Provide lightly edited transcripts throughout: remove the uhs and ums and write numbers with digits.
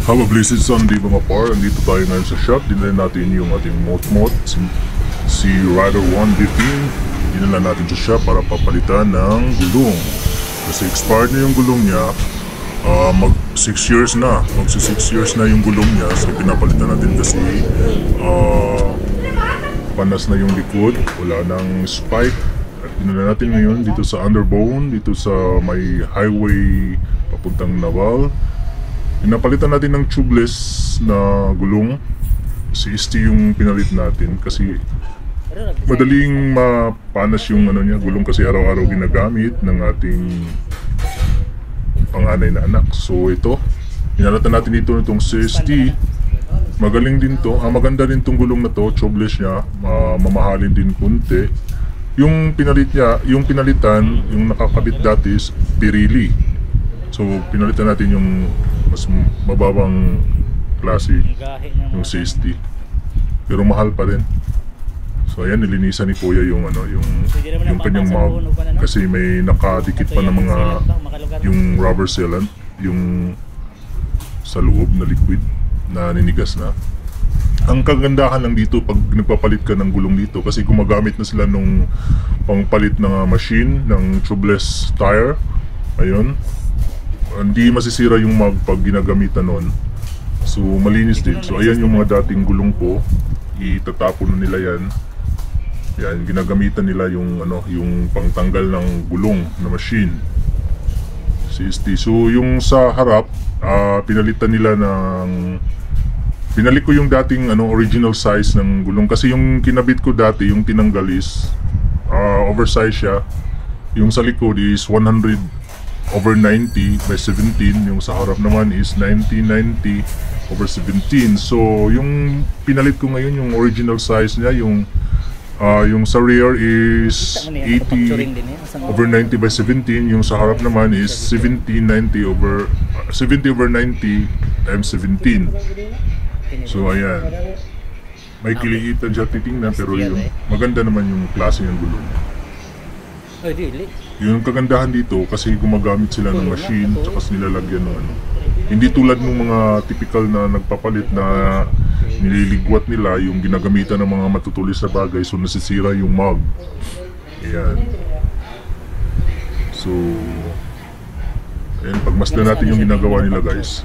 Have a blessed Sunday mga par. Andito tayo ngayon sa shop. Dinala natin yung ating mot-mot, si Rider 115. Dinala natin sa shop para papalitan ng gulong. Kasi expired na yung gulong niya. Mag 6 years na. Magsi 6 years na yung gulong niya. So pinapalitan natin kasi panas na yung likod. Wala nang spike. At dinala natin ngayon dito sa Underbone. Dito sa may highway papuntang Naval. Pinapalitan natin ng tubeless na gulong. CST yung pinalit natin kasi madaling mapanas yung gulong kasi araw-araw ginagamit ng ating panganay na anak. So ito, pinalitan natin dito itong CST. Magaling din to. Maganda din tong gulong na to, tubeless niya. Mamahalin din kunti. Yung pinalit niya, yung pinalitan, yung nakakabit dati is Pirelli. So pinalitan natin yung mas mababang klase, yung CST, pero mahal pa rin. So ayan, nilinisan ni Kuya yung yung kanyang mug kasi may nakadikit pa ng mga yung rubber sealant yung sa loob na liquid na ninigas na. Ang kagandahan lang dito pag nagpapalit ka ng gulong dito kasi gumagamit na sila nung pangpalit ng machine ng tubeless tire. Ayun, hindi masisira yung mug pag ginagamitan nun. So malinis din. So ayan yung mga dating gulong ko. Itatapon na nila yan. Yan, ginagamitan nila yung yung pangtanggal ng gulong na machine. CST. So yung sa harap, pinalitan nila ng pinalik ko yung dating original size ng gulong kasi yung kinabit ko dati, yung tinanggal is oversize siya. Yung sa likod is 100/90 by 17, yung sa harap naman is 90/90/17. So yung pinalit ko ngayon yung original size niya, yung sa rear is 80/90/17, yung sa harap naman is 70/90 times 17. So ayan, may kiliitan siya titingnan pero yung maganda naman yung klase ng gulong. Yung kagandahan dito kasi gumagamit sila ng machine tsaka nilalagyan ng hindi tulad ng mga typical na nagpapalit na nililigwat nila yung ginagamitan ng mga matutulis na bagay, so nasisira yung mug. Ayan. So ayan, pagmasdan natin yung ginagawa nila guys.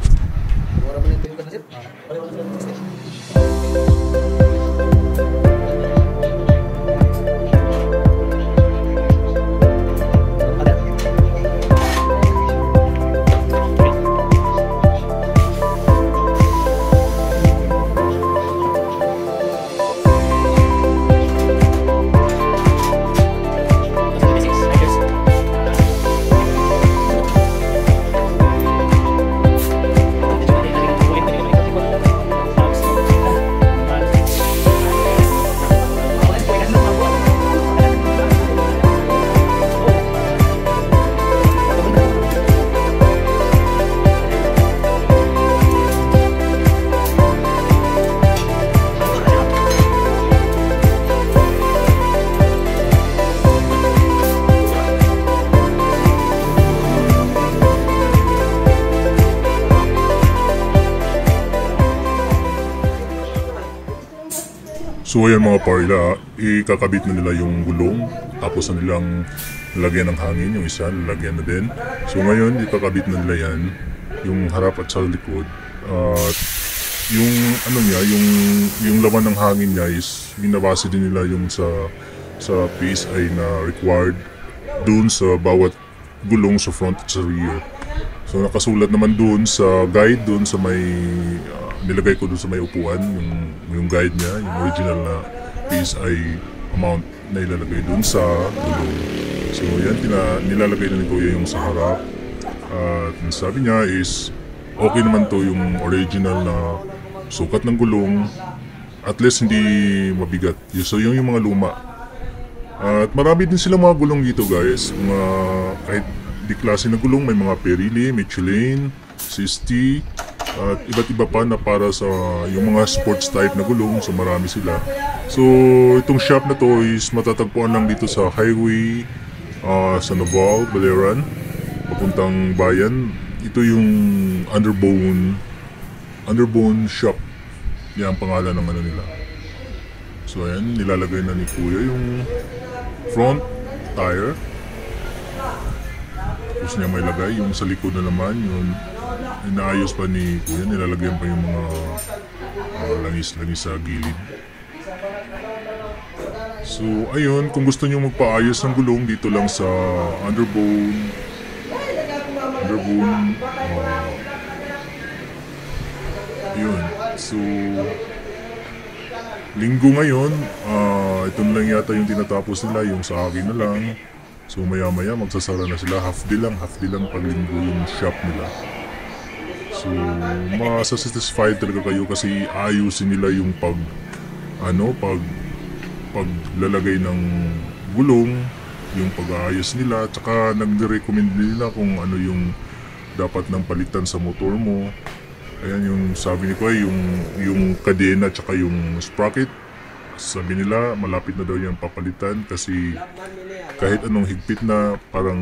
So ayan mga parla, ikakabit na nila yung gulong, tapos na nilang lalagyan ng hangin, yung isa lalagyan na din. So ngayon ikakabit na nila yan, yung harap at sa likod. Yung niya, yung laman ng hangin niya is binabase din nila yung sa PSI na required dun sa bawat gulong sa front at sa rear. So nakasulat naman dun sa guide, dun sa may nilagay ko dun sa may upuan, yung guide niya, yung original na PSI amount na ilalagay dun sa gulong. So yan, nilalagay na ni Kuya yung sa harap. At sabi niya is okay naman to yung original na sukat ng gulong, at least hindi mabigat. So yung mga luma. At marami din silang mga gulong dito guys, kahit di klase na gulong, may mga Pirelli, Michelin, CST, at iba't iba pa na para sa yung mga sports type na gulong. So marami sila. So itong shop na to is matatagpuan lang dito sa highway sa Naval, Balearan, papuntang bayan. Ito yung Underbone Underbone Shop. Yan ang pangalan ng ano nila. So ayan, nilalagay na ni Kuya yung front tire. Gusto niya may lagay. Yung sa likod na naman, yung inaayos pa ni Kuya. Nilalagyan pa yung mga langis-langis sa gilid. So ayun, kung gusto niyo magpaayos ng gulong dito lang sa Underbone, yun. So linggo ngayon, ito na lang yata yung tinatapos nila, yung sa akin na lang. So maya maya magsasara na sila, half day lang pag linggo yung shop nila. So masasatisfied talaga kayo kasi ayusin nila yung paglalagay ng gulong, yung pag-aayos nila, tsaka nag-recommend nila kung ano yung dapat nang palitan sa motor mo. Ayan yung sabi ni Kuya, yung kadena tsaka yung sprocket. Sabi nila malapit na daw yung papalitan kasi kahit anong higpit na parang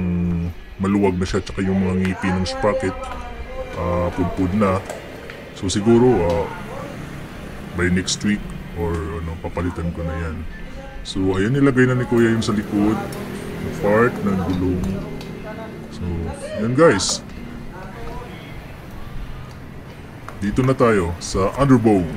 maluwag na siya, tsaka yung mga ngipi ng sprocket pudpud na. So siguro by next week or papalitan ko na yan. So ayan, nilagay na ni Kuya yung sa likod, yung part ng gulong. So yan guys, dito na tayo sa Underbone.